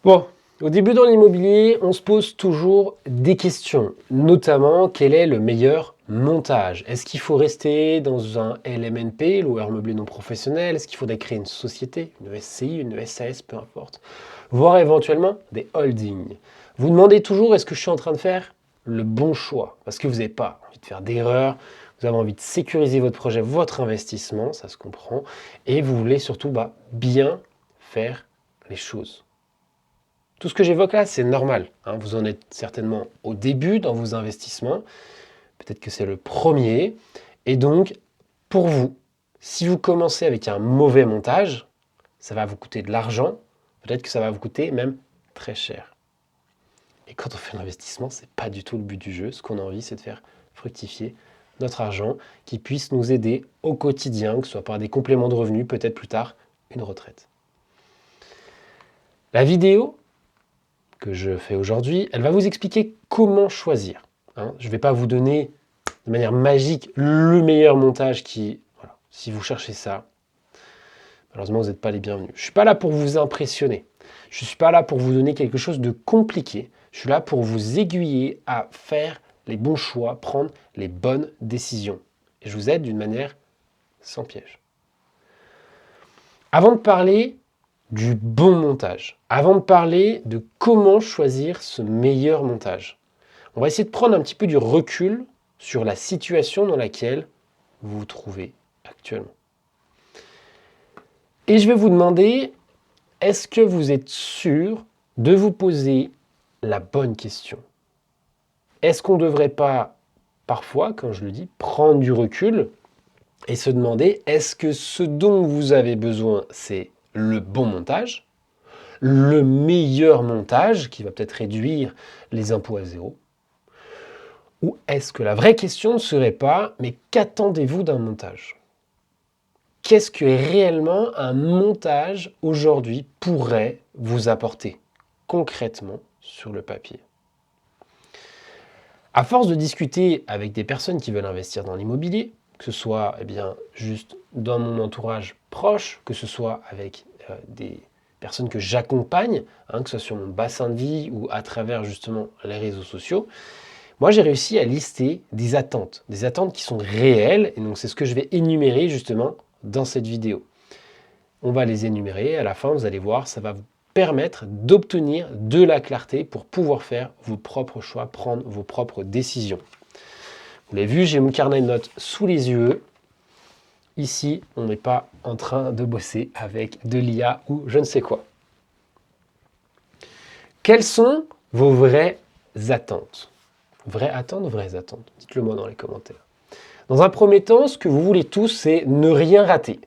Bon, au début dans l'immobilier, on se pose toujours des questions, notamment quel est le meilleur montage? Est-ce qu'il faut rester dans un LMNP, loueur meublé non professionnel? Est-ce qu'il faudrait créer une société, une SCI, une SAS, peu importe, voire éventuellement des holdings? Vous demandez toujours est-ce que je suis en train de faire le bon choix? Parce que vous n'avez pas envie de faire d'erreurs, vous avez envie de sécuriser votre projet, votre investissement, ça se comprend, et vous voulez surtout bien faire les choses. Tout ce que j'évoque là, c'est normal, hein. Vous en êtes certainement au début dans vos investissements. Peut-être que c'est le premier. Et donc, pour vous, si vous commencez avec un mauvais montage, ça va vous coûter de l'argent. Peut-être que ça va vous coûter même très cher. Et quand on fait l'investissement, ce n'est pas du tout le but du jeu. Ce qu'on a envie, c'est de faire fructifier notre argent qui puisse nous aider au quotidien, que ce soit par des compléments de revenus, peut-être plus tard une retraite. La vidéo que je fais aujourd'hui, elle va vous expliquer comment choisir. Hein. Je ne vais pas vous donner de manière magique le meilleur montage qui... Voilà. Si vous cherchez ça, malheureusement, vous n'êtes pas les bienvenus. Je ne suis pas là pour vous impressionner. Je ne suis pas là pour vous donner quelque chose de compliqué. Je suis là pour vous aiguiller à faire les bons choix, prendre les bonnes décisions. Et je vous aide d'une manière sans piège. Avant de parler du bon montage, avant de parler de comment choisir ce meilleur montage, on va essayer de prendre un petit peu du recul sur la situation dans laquelle vous vous trouvez actuellement. Et je vais vous demander, est-ce que vous êtes sûr de vous poser la bonne question? Est-ce qu'on ne devrait pas, parfois, quand je le dis, prendre du recul et se demander, est-ce que ce dont vous avez besoin, c'est le bon montage, le meilleur montage qui va peut-être réduire les impôts à zéro? Ou est-ce que la vraie question ne serait pas, mais qu'attendez-vous d'un montage? Qu'est-ce que réellement un montage aujourd'hui pourrait vous apporter concrètement sur le papier? À force de discuter avec des personnes qui veulent investir dans l'immobilier, que ce soit juste dans mon entourage proche, que ce soit avec des personnes que j'accompagne, que ce soit sur mon bassin de vie ou à travers justement les réseaux sociaux, moi j'ai réussi à lister des attentes qui sont réelles, et donc c'est ce que je vais énumérer justement dans cette vidéo. On va les énumérer, à la fin vous allez voir, ça va vous permettre d'obtenir de la clarté pour pouvoir faire vos propres choix, prendre vos propres décisions. Vous l'avez vu, j'ai mon carnet de notes sous les yeux. Ici, on n'est pas en train de bosser avec de l'IA ou je ne sais quoi. Quelles sont vos vraies attentes? Vraies attentes, vraies attentes? Dites-le moi dans les commentaires. Dans un premier temps, ce que vous voulez tous, c'est ne rien rater.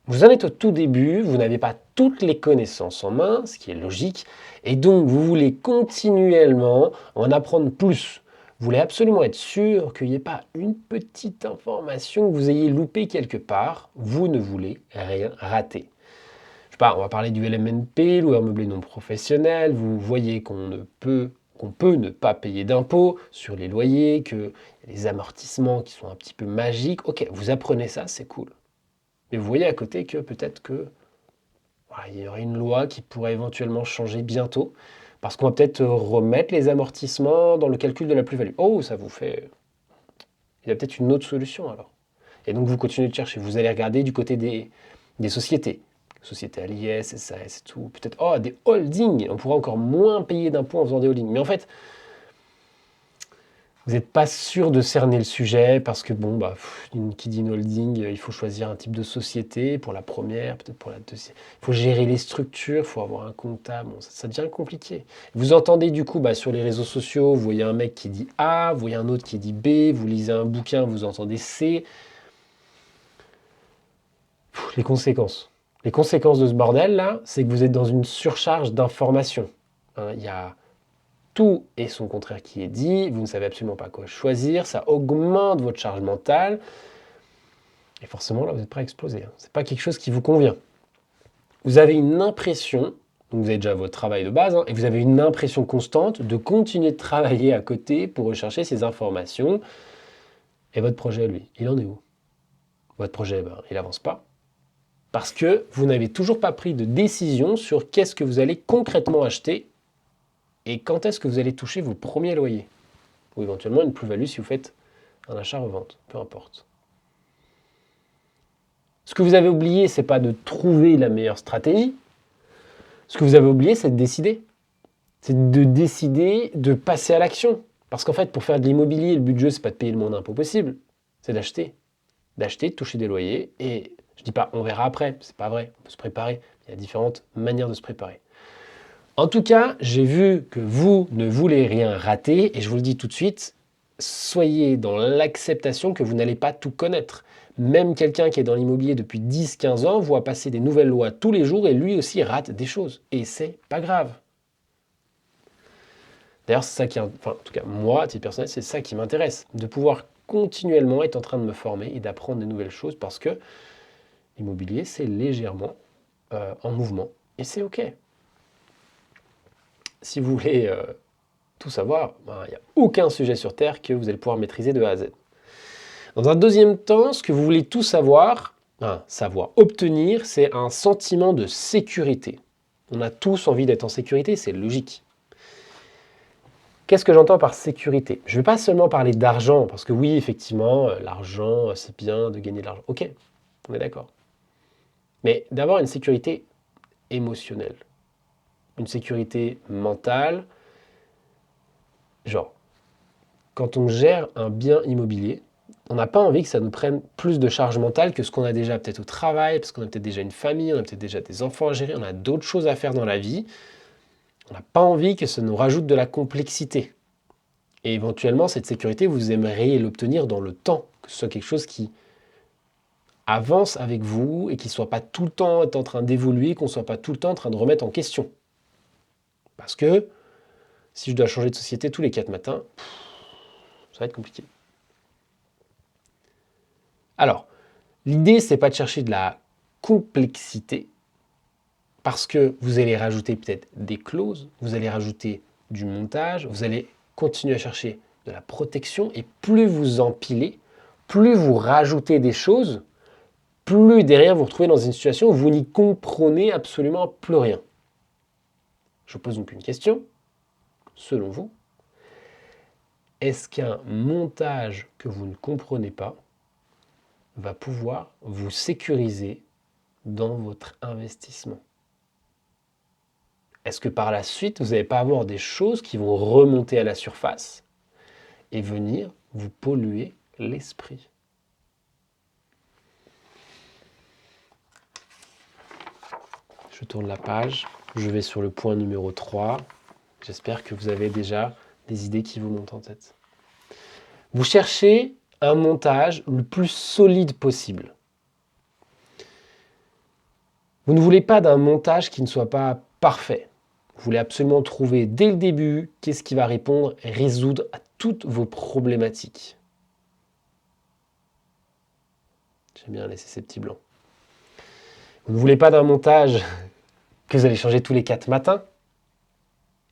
Vous en êtes au tout début, vous n'avez pas toutes les connaissances en main, ce qui est logique, et donc vous voulez continuellement en apprendre plus. Vous voulez absolument être sûr qu'il n'y ait pas une petite information que vous ayez loupée quelque part. Vous ne voulez rien rater. Je sais pas, on va parler du LMNP, loueur meublé non professionnel. Vous voyez qu'on peut ne pas payer d'impôts sur les loyers, que les amortissements qui sont un petit peu magiques. Ok, vous apprenez ça, c'est cool. Mais vous voyez à côté que peut-être que voilà, il y aurait une loi qui pourrait éventuellement changer bientôt, parce qu'on va peut-être remettre les amortissements dans le calcul de la plus-value. Oh, ça vous fait... Il y a peut-être une autre solution alors. Et donc vous continuez de chercher, vous allez regarder du côté des sociétés. Sociétés à l'IS, SAS et tout. Peut-être, oh, des holdings, on pourra encore moins payer d'impôts en faisant des holdings. Mais en fait, vous n'êtes pas sûr de cerner le sujet parce que, qui dit une holding, il faut choisir un type de société pour la première, peut-être pour la deuxième. Il faut gérer les structures, il faut avoir un comptable. Bon, ça devient compliqué. Vous entendez du coup sur les réseaux sociaux, vous voyez un mec qui dit A, vous voyez un autre qui dit B, vous lisez un bouquin, vous entendez C. Les conséquences. Les conséquences de ce bordel-là, c'est que vous êtes dans une surcharge d'informations. Il y a tout et son contraire qui est dit, vous ne savez absolument pas quoi choisir, ça augmente votre charge mentale, et forcément là vous êtes prêt à exploser. Ce n'est pas quelque chose qui vous convient. Vous avez une impression, donc vous avez déjà votre travail de base, et vous avez une impression constante de continuer de travailler à côté pour rechercher ces informations, et votre projet, lui, il en est où? Votre projet, il n'avance pas. Parce que vous n'avez toujours pas pris de décision sur qu'est-ce que vous allez concrètement acheter et quand est-ce que vous allez toucher vos premiers loyers. Ou éventuellement une plus-value si vous faites un achat-revente, peu importe. Ce que vous avez oublié, ce n'est pas de trouver la meilleure stratégie. Ce que vous avez oublié, c'est de décider. C'est de décider de passer à l'action. Parce qu'en fait, pour faire de l'immobilier, le but du jeu, c'est pas de payer le moins d'impôts possible, c'est d'acheter. D'acheter, de toucher des loyers. Et je dis pas, on verra après, c'est pas vrai, on peut se préparer. Il y a différentes manières de se préparer. En tout cas, j'ai vu que vous ne voulez rien rater, et je vous le dis tout de suite, soyez dans l'acceptation que vous n'allez pas tout connaître. Même quelqu'un qui est dans l'immobilier depuis 10-15 ans voit passer des nouvelles lois tous les jours, et lui aussi rate des choses. Et c'est pas grave. D'ailleurs, c'est ça qui, enfin, en tout cas, moi, à titre personnel, c'est ça qui m'intéresse, de pouvoir continuellement être en train de me former et d'apprendre des nouvelles choses parce que l'immobilier, c'est légèrement en mouvement et c'est OK. Si vous voulez tout savoir, il n'y a aucun sujet sur Terre que vous allez pouvoir maîtriser de A à Z. Dans un deuxième temps, ce que vous voulez tout savoir, obtenir, c'est un sentiment de sécurité. On a tous envie d'être en sécurité, c'est logique. Qu'est-ce que j'entends par sécurité? Je ne vais pas seulement parler d'argent, parce que oui, effectivement, l'argent, c'est bien de gagner de l'argent. Ok, on est d'accord. Mais d'avoir une sécurité émotionnelle, une sécurité mentale, genre, quand on gère un bien immobilier, on n'a pas envie que ça nous prenne plus de charge mentale que ce qu'on a déjà peut-être au travail, parce qu'on a peut-être déjà une famille, on a peut-être déjà des enfants à gérer, on a d'autres choses à faire dans la vie. On n'a pas envie que ça nous rajoute de la complexité. Et éventuellement, cette sécurité, vous aimeriez l'obtenir dans le temps, que ce soit quelque chose qui avance avec vous et qui ne soit pas tout le temps en train d'évoluer, qu'on ne soit pas tout le temps en train de remettre en question. Parce que si je dois changer de société tous les 4 matins, ça va être compliqué. Alors, l'idée, c'est pas de chercher de la complexité, parce que vous allez rajouter peut-être des clauses, vous allez rajouter du montage, vous allez continuer à chercher de la protection, et plus vous empilez, plus vous rajoutez des choses, plus derrière vous vous retrouvez dans une situation où vous n'y comprenez absolument plus rien. Je vous pose donc une question, selon vous, est-ce qu'un montage que vous ne comprenez pas va pouvoir vous sécuriser dans votre investissement? Est-ce que par la suite, vous n'allez pas avoir des choses qui vont remonter à la surface et venir vous polluer l'esprit? Je tourne la page, je vais sur le point numéro 3. J'espère que vous avez déjà des idées qui vous montent en tête. Vous cherchez un montage le plus solide possible. Vous ne voulez pas d'un montage qui ne soit pas parfait. Vous voulez absolument trouver dès le début qu'est-ce qui va répondre et résoudre à toutes vos problématiques. J'aime bien laisser ces petits blancs. Vous ne voulez pas d'un montage que vous allez changer tous les 4 matins.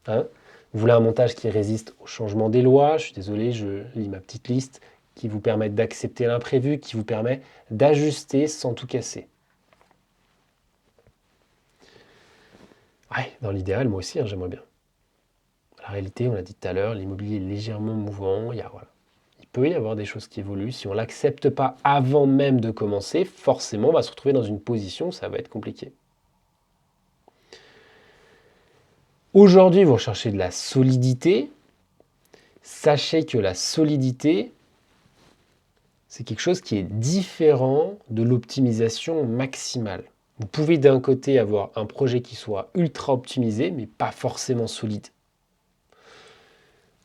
Vous voulez un montage qui résiste au changement des lois. Je suis désolé, je lis ma petite liste, qui vous permet d'accepter l'imprévu, qui vous permet d'ajuster sans tout casser. Ouais, dans l'idéal, moi aussi, j'aimerais bien. La réalité, on l'a dit tout à l'heure, l'immobilier est légèrement mouvant. Il peut y avoir des choses qui évoluent. Si on ne l'accepte pas avant même de commencer, forcément, on va se retrouver dans une position où ça va être compliqué. Aujourd'hui, vous recherchez de la solidité. Sachez que la solidité, c'est quelque chose qui est différent de l'optimisation maximale. Vous pouvez d'un côté avoir un projet qui soit ultra optimisé, mais pas forcément solide.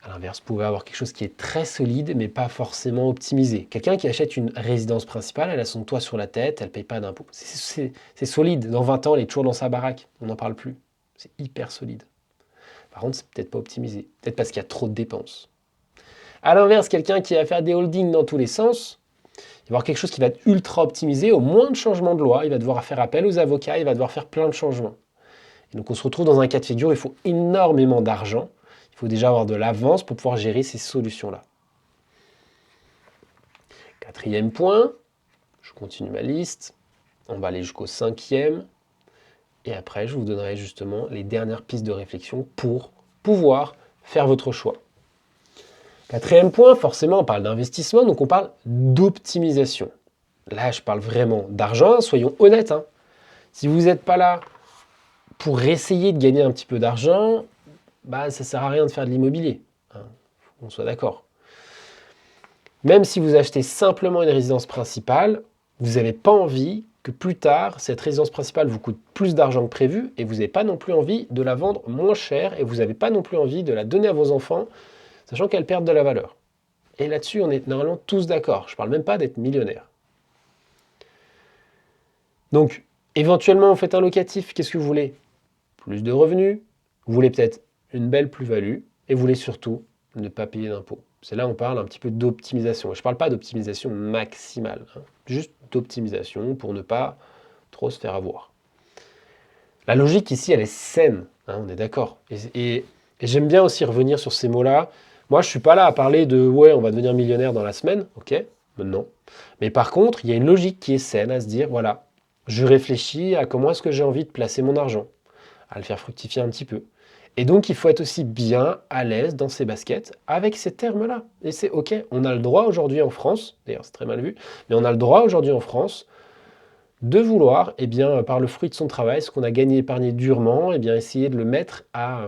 À l'inverse, vous pouvez avoir quelque chose qui est très solide, mais pas forcément optimisé. Quelqu'un qui achète une résidence principale, elle a son toit sur la tête, elle ne paye pas d'impôts. C'est solide. Dans 20 ans, elle est toujours dans sa baraque. On n'en parle plus. C'est hyper solide. Par contre, c'est peut-être pas optimisé. Peut-être parce qu'il y a trop de dépenses. À l'inverse, quelqu'un qui va faire des holdings dans tous les sens, il va avoir quelque chose qui va être ultra optimisé. Au moins de changements de loi, il va devoir faire appel aux avocats, il va devoir faire plein de changements. Et donc on se retrouve dans un cas de figure où il faut énormément d'argent. Il faut déjà avoir de l'avance pour pouvoir gérer ces solutions-là. Quatrième point, je continue ma liste. On va aller jusqu'au 5e. Et après, je vous donnerai justement les dernières pistes de réflexion pour pouvoir faire votre choix. 4e point, forcément, on parle d'investissement, donc on parle d'optimisation. Là, je parle vraiment d'argent, soyons honnêtes. Hein. Si vous n'êtes pas là pour essayer de gagner un petit peu d'argent, ça ne sert à rien de faire de l'immobilier. Hein. On soit d'accord. Même si vous achetez simplement une résidence principale, vous n'avez pas envie que plus tard, cette résidence principale vous coûte plus d'argent que prévu et vous n'avez pas non plus envie de la vendre moins cher et vous n'avez pas non plus envie de la donner à vos enfants, sachant qu'elle perd de la valeur. Et là-dessus, on est normalement tous d'accord. Je ne parle même pas d'être millionnaire. Donc, éventuellement, vous faites un locatif. Qu'est-ce que vous voulez? Plus de revenus. Vous voulez peut-être une belle plus-value. Et vous voulez surtout ne pas payer d'impôts. C'est là où on parle un petit peu d'optimisation. Je ne parle pas d'optimisation maximale. Hein, juste d'optimisation pour ne pas trop se faire avoir. La logique ici, elle est saine. Hein, on est d'accord. Et j'aime bien aussi revenir sur ces mots-là. Moi, je ne suis pas là à parler de « ouais, on va devenir millionnaire dans la semaine ». Ok, non. Mais par contre, il y a une logique qui est saine à se dire « voilà, je réfléchis à comment est-ce que j'ai envie de placer mon argent, à le faire fructifier un petit peu. » Et donc, il faut être aussi bien à l'aise dans ses baskets avec ces termes-là. Et c'est ok, on a le droit aujourd'hui en France, d'ailleurs c'est très mal vu, mais on a le droit aujourd'hui en France de vouloir, par le fruit de son travail, ce qu'on a gagné, épargné durement, essayer de le mettre à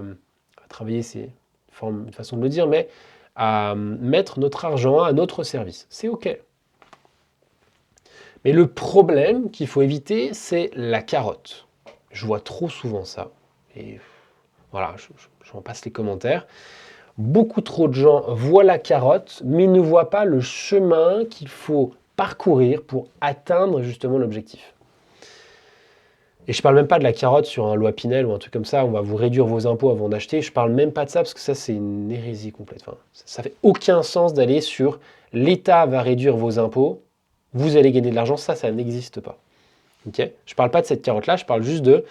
travailler, c'est une façon de le dire, mais à mettre notre argent à notre service. C'est ok. Mais le problème qu'il faut éviter, c'est la carotte. Je vois trop souvent ça. Et voilà, j'en passe les commentaires. Beaucoup trop de gens voient la carotte, mais ne voient pas le chemin qu'il faut parcourir pour atteindre justement l'objectif. Et je ne parle même pas de la carotte sur un loi Pinel ou un truc comme ça, on va vous réduire vos impôts avant d'acheter. Je ne parle même pas de ça parce que ça, c'est une hérésie complète. Enfin, ça fait aucun sens d'aller sur l'État va réduire vos impôts, vous allez gagner de l'argent. Ça n'existe pas. Okay, je ne parle pas de cette carotte-là, je parle juste de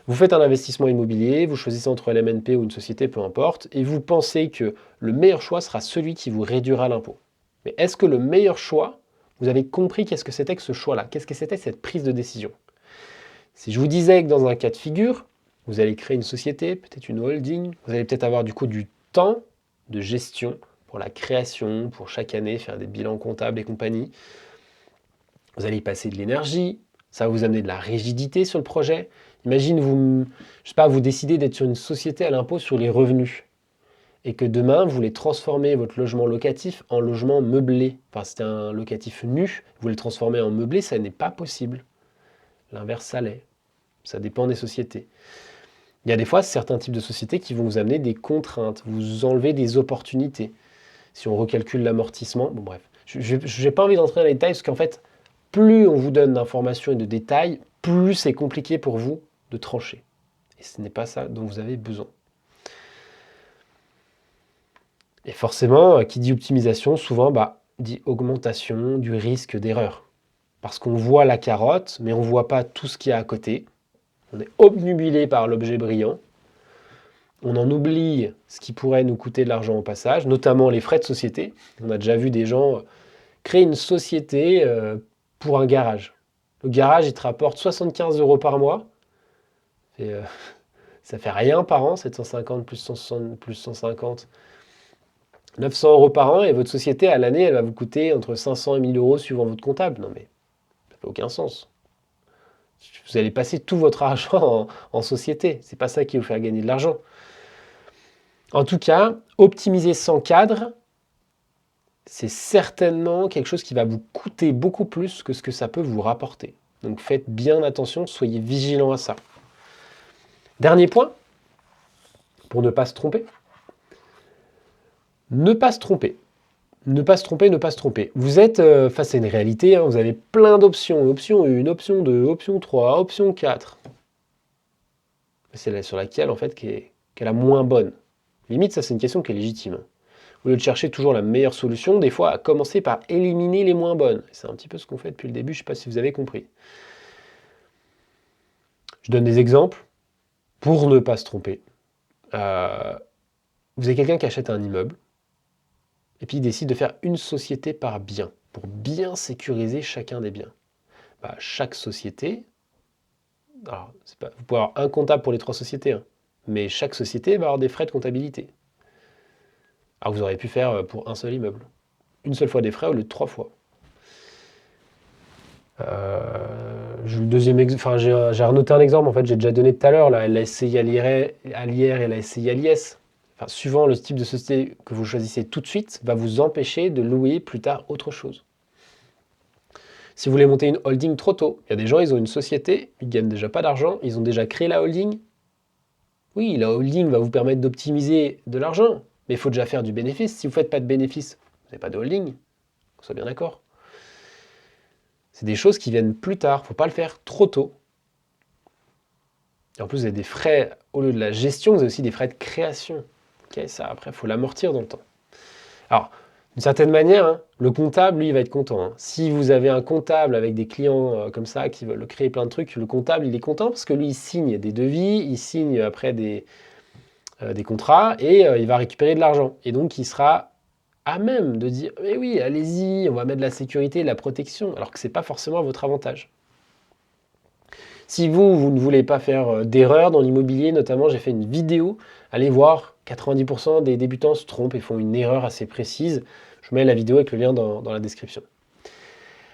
vous faites un investissement immobilier, vous choisissez entre LMNP ou une société, peu importe, et vous pensez que le meilleur choix sera celui qui vous réduira l'impôt. Mais est-ce que le meilleur choix, vous avez compris qu'est-ce que c'était que ce choix-là? Qu'est-ce que c'était cette prise de décision? Si je vous disais que dans un cas de figure, vous allez créer une société, peut-être une holding, vous allez peut-être avoir du coup du temps de gestion pour la création, pour chaque année faire des bilans comptables et compagnie. Vous allez y passer de l'énergie, ça va vous amener de la rigidité sur le projet. Imagine, vous décidez d'être sur une société à l'impôt sur les revenus et que demain, vous voulez transformer votre logement locatif en logement meublé. Enfin, c'était un locatif nu, vous voulez le transformer en meublé, ça n'est pas possible. L'inverse, ça l'est. Ça dépend des sociétés. Il y a des fois certains types de sociétés qui vont vous amener des contraintes, vous enlever des opportunités. Si on recalcule l'amortissement, bon bref. Je n'ai pas envie d'entrer dans les détails parce qu'en fait, plus on vous donne d'informations et de détails, plus c'est compliqué pour vous de trancher. Et ce n'est pas ça dont vous avez besoin. Et forcément, qui dit optimisation, souvent dit augmentation du risque d'erreur. Parce qu'on voit la carotte, mais on ne voit pas tout ce qu'il y a à côté. On est obnubilé par l'objet brillant. On en oublie ce qui pourrait nous coûter de l'argent au passage, notamment les frais de société. On a déjà vu des gens créer une société pour un garage. Le garage, il te rapporte 75 € par mois. Et, ça fait rien par an, 750 plus 160, plus 150. 900 € par an, et votre société, à l'année, elle va vous coûter entre 500 et 1000 € suivant votre comptable. Non mais, ça fait aucun sens. Vous allez passer tout votre argent en société. C'est pas ça qui va vous faire gagner de l'argent. En tout cas, optimiser sans cadre, c'est certainement quelque chose qui va vous coûter beaucoup plus que ce que ça peut vous rapporter. Donc faites bien attention, soyez vigilants à ça. Dernier point, pour ne pas se tromper. Ne pas se tromper. Ne pas se tromper, ne pas se tromper. Vous êtes face à une réalité, vous avez plein d'options. Option 1, option 2, option 3, option 4. C'est là sur laquelle, en fait, qui est la moins bonne. Limite, ça, c'est une question qui est légitime. Au lieu de chercher toujours la meilleure solution, des fois, à commencer par éliminer les moins bonnes. C'est un petit peu ce qu'on fait depuis le début, je ne sais pas si vous avez compris. Je donne des exemples pour ne pas se tromper. Vous avez quelqu'un qui achète un immeuble, et puis il décide de faire une société par bien, pour bien sécuriser chacun des biens. chaque société, alors vous pouvez avoir un comptable pour les 3 sociétés, hein, mais chaque société va avoir des frais de comptabilité. Alors vous auriez pu faire pour un seul immeuble. Une seule fois des frais au lieu de 3 fois. J'ai renoté un exemple, en fait, j'ai déjà donné tout à l'heure, la SCI à l'IR et la SCI à l'IS. Enfin, suivant le type de société que vous choisissez tout de suite, va vous empêcher de louer plus tard autre chose. Si vous voulez monter une holding trop tôt, il y a des gens, ils ont une société, ils gagnent déjà pas d'argent, ils ont déjà créé la holding. Oui, la holding va vous permettre d'optimiser de l'argent, mais il faut déjà faire du bénéfice. Si vous ne faites pas de bénéfice, vous n'avez pas de holding, qu'on soit bien d'accord. C'est des choses qui viennent plus tard, il ne faut pas le faire trop tôt. Et en plus, vous avez des frais, au lieu de la gestion, vous avez aussi des frais de création. Ok, ça, après, il faut l'amortir dans le temps. Alors, d'une certaine manière, hein, le comptable, lui, il va être content. Hein. Si vous avez un comptable avec des clients comme ça qui veulent créer plein de trucs, le comptable, il est content parce que lui, il signe des devis, il signe après des contrats et il va récupérer de l'argent. Et donc, il sera à même de dire « Mais oui, allez-y, on va mettre de la sécurité, de la protection », alors que ce n'est pas forcément à votre avantage. Si vous ne voulez pas faire d'erreur dans l'immobilier, notamment, j'ai fait une vidéo, allez voir, 90% des débutants se trompent et font une erreur assez précise. Je mets la vidéo avec le lien dans la description.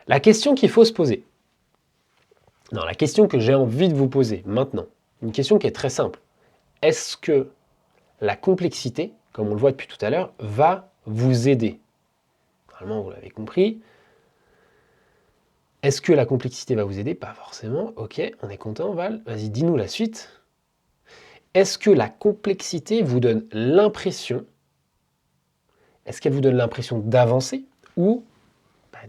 La question qu'il faut se poser, non, la question que j'ai envie de vous poser maintenant, une question qui est très simple. Est-ce que la complexité, comme on le voit depuis tout à l'heure, va vous aider? Normalement, vous l'avez compris. Est-ce que la complexité va vous aider? Pas forcément. Ok, on est content, Val. Vas-y, dis-nous la suite. Est-ce que la complexité vous donne l'impression, est-ce qu'elle vous donne l'impression d'avancer ou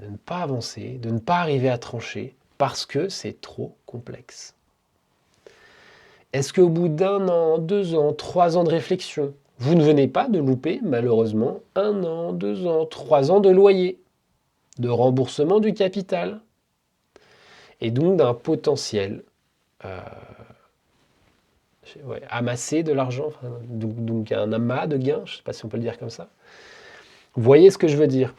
de ne pas avancer, de ne pas arriver à trancher parce que c'est trop complexe? Est-ce qu'au bout d'1 an, 2 ans, 3 ans de réflexion, vous ne venez pas de louper, malheureusement, 1 an, 2 ans, 3 ans de loyer, de remboursement du capital, et donc d'un potentiel amasser de l'argent, donc un amas de gains, je ne sais pas si on peut le dire comme ça. Vous voyez ce que je veux dire?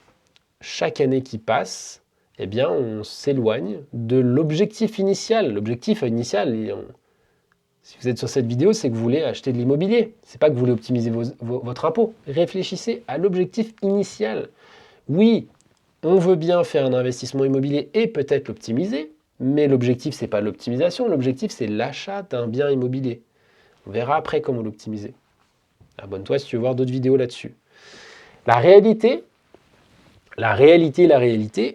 Chaque année qui passe, eh bien, on s'éloigne de l'objectif initial. L'objectif initial, si vous êtes sur cette vidéo, c'est que vous voulez acheter de l'immobilier. Ce n'est pas que vous voulez optimiser votre impôt. Réfléchissez à l'objectif initial. Oui, on veut bien faire un investissement immobilier et peut-être l'optimiser, mais l'objectif, ce n'est pas l'optimisation. L'objectif, c'est l'achat d'un bien immobilier. On verra après comment l'optimiser. Abonne-toi si tu veux voir d'autres vidéos là-dessus. La réalité,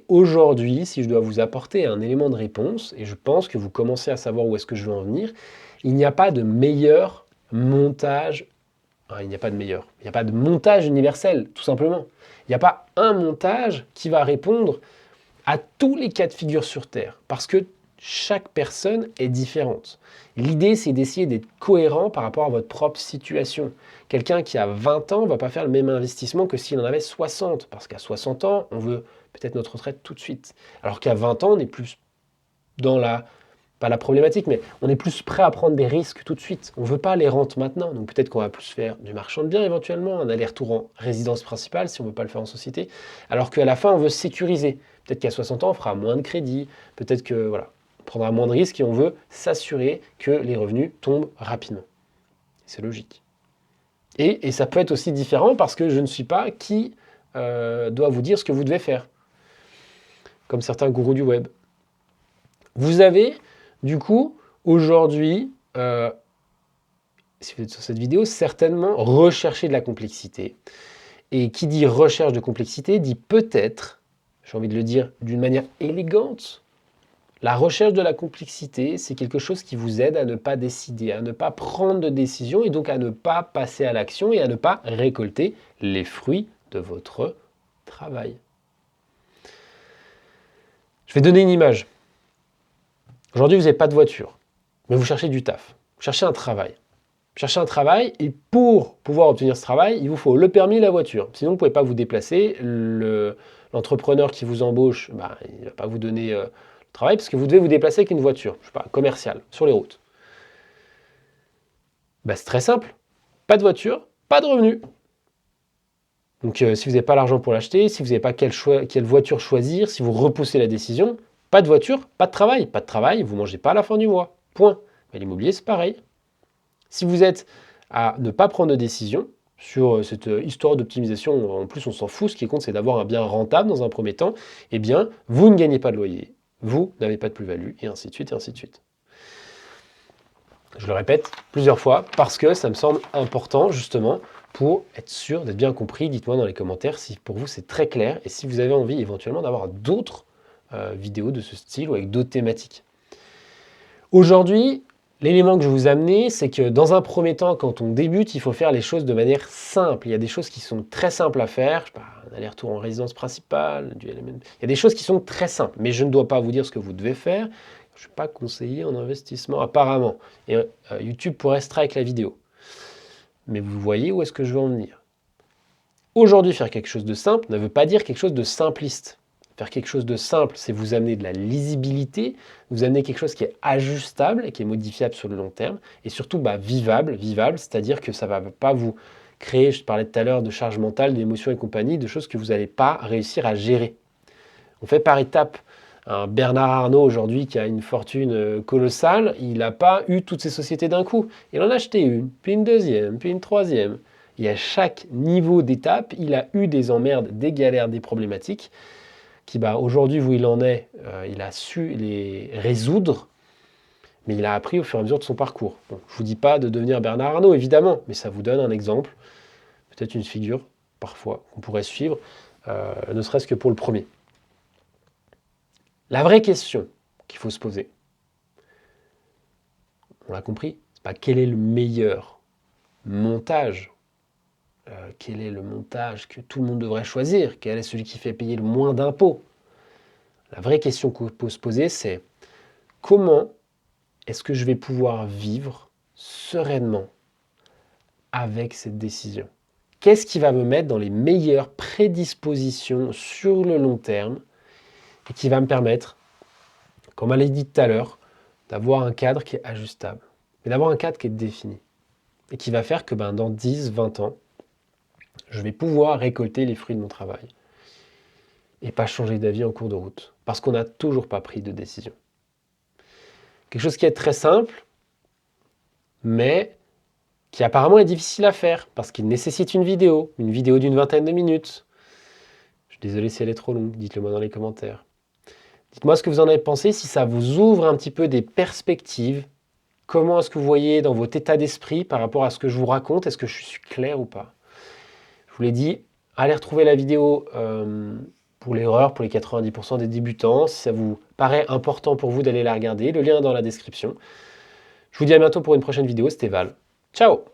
aujourd'hui, si je dois vous apporter un élément de réponse, et je pense que vous commencez à savoir où est-ce que je veux en venir, il n'y a pas de meilleur montage, il n'y a pas de montage universel, tout simplement. Il n'y a pas un montage qui va répondre à tous les cas de figure sur Terre, parce que chaque personne est différente. L'idée, c'est d'essayer d'être cohérent par rapport à votre propre situation. Quelqu'un qui a 20 ans ne va pas faire le même investissement que s'il en avait 60, parce qu'à 60 ans, on veut peut-être notre retraite tout de suite. Alors qu'à 20 ans, on est plus dans pas la problématique, mais on est plus prêt à prendre des risques tout de suite. On ne veut pas les rentes maintenant, donc peut-être qu'on va plus faire du marchand de biens éventuellement, un aller-retour en résidence principale si on ne veut pas le faire en société, alors qu'à la fin, on veut sécuriser. Peut-être qu'à 60 ans, on fera moins de crédit, peut-être que voilà, on prendra moins de risques et on veut s'assurer que les revenus tombent rapidement. C'est logique. Et ça peut être aussi différent parce que je ne suis pas qui doit vous dire ce que vous devez faire, comme certains gourous du web. Vous avez, du coup, aujourd'hui, si vous êtes sur cette vidéo, certainement recherché de la complexité. Et qui dit recherche de complexité dit peut-être, j'ai envie de le dire d'une manière élégante, la recherche de la complexité, c'est quelque chose qui vous aide à ne pas décider, à ne pas prendre de décision et donc à ne pas passer à l'action et à ne pas récolter les fruits de votre travail. Je vais donner une image. Aujourd'hui, vous n'avez pas de voiture, mais vous cherchez du taf. Vous cherchez un travail. Vous cherchez un travail et pour pouvoir obtenir ce travail, il vous faut le permis et la voiture. Sinon, vous ne pouvez pas vous déplacer. L'entrepreneur qui vous embauche, il ne va pas vous donner le travail parce que vous devez vous déplacer avec une voiture, je sais pas, commerciale, sur les routes. C'est très simple. Pas de voiture, pas de revenus. Donc, si vous n'avez pas l'argent pour l'acheter, si vous n'avez pas quelle voiture choisir, si vous repoussez la décision, Pas de voiture, pas de travail. Pas de travail, vous ne mangez pas à la fin du mois. Point. Mais l'immobilier, c'est pareil. Si vous êtes à ne pas prendre de décision sur cette histoire d'optimisation, en plus on s'en fout, ce qui compte c'est d'avoir un bien rentable dans un premier temps, eh bien vous ne gagnez pas de loyer, vous n'avez pas de plus-value, et ainsi de suite, et ainsi de suite. Je le répète plusieurs fois parce que ça me semble important justement pour être sûr d'être bien compris. Dites-moi dans les commentaires si pour vous c'est très clair et si vous avez envie éventuellement d'avoir d'autres vidéos de ce style ou avec d'autres thématiques. Aujourd'hui, l'élément que je vais vous amener, c'est que dans un premier temps, quand on débute, il faut faire les choses de manière simple. Il y a des choses qui sont très simples à faire, je sais pas, un aller-retour en résidence principale, il y a des choses qui sont très simples, mais je ne dois pas vous dire ce que vous devez faire. Je ne suis pas conseiller en investissement, apparemment. Et YouTube pourrait strike la vidéo. Mais vous voyez où est-ce que je veux en venir. Aujourd'hui, faire quelque chose de simple ne veut pas dire quelque chose de simpliste. Faire quelque chose de simple, c'est vous amener de la lisibilité, vous amener quelque chose qui est ajustable et qui est modifiable sur le long terme, et surtout vivable, c'est-à-dire que ça ne va pas vous créer, je parlais tout à l'heure de charge mentale, d'émotions et compagnie, de choses que vous n'allez pas réussir à gérer. On fait par étapes. Un Bernard Arnault aujourd'hui qui a une fortune colossale, il n'a pas eu toutes ses sociétés d'un coup. Il en a acheté une, puis une deuxième, puis une troisième. Et à chaque niveau d'étape, il a eu des emmerdes, des galères, des problématiques qui, aujourd'hui, où il en est, il a su les résoudre, mais il a appris au fur et à mesure de son parcours. Bon, je ne vous dis pas de devenir Bernard Arnault, évidemment, mais ça vous donne un exemple, peut-être une figure, parfois, qu'on pourrait suivre, ne serait-ce que pour le premier. La vraie question qu'il faut se poser, on l'a compris, c'est pas quel est le meilleur montage, quel est le montage que tout le monde devrait choisir, quel est celui qui fait payer le moins d'impôts. La vraie question qu'on peut se poser, c'est comment est-ce que je vais pouvoir vivre sereinement avec cette décision? Qu'est-ce qui va me mettre dans les meilleures prédispositions sur le long terme et qui va me permettre, comme on l'a dit tout à l'heure, d'avoir un cadre qui est ajustable, mais d'avoir un cadre qui est défini et qui va faire que dans 10, 20 ans, je vais pouvoir récolter les fruits de mon travail et pas changer d'avis en cours de route parce qu'on n'a toujours pas pris de décision. Quelque chose qui est très simple, mais qui apparemment est difficile à faire parce qu'il nécessite une vidéo d'une vingtaine de minutes. Je suis désolé si elle est trop longue, dites-le moi dans les commentaires. Dites-moi ce que vous en avez pensé, si ça vous ouvre un petit peu des perspectives. Comment est-ce que vous voyez dans votre état d'esprit par rapport à ce que je vous raconte? Est-ce que je suis clair ou pas? Je vous l'ai dit, allez retrouver la vidéo pour l'erreur, pour les 90% des débutants. Si ça vous paraît important pour vous d'aller la regarder, le lien est dans la description. Je vous dis à bientôt pour une prochaine vidéo, c'était Val. Ciao!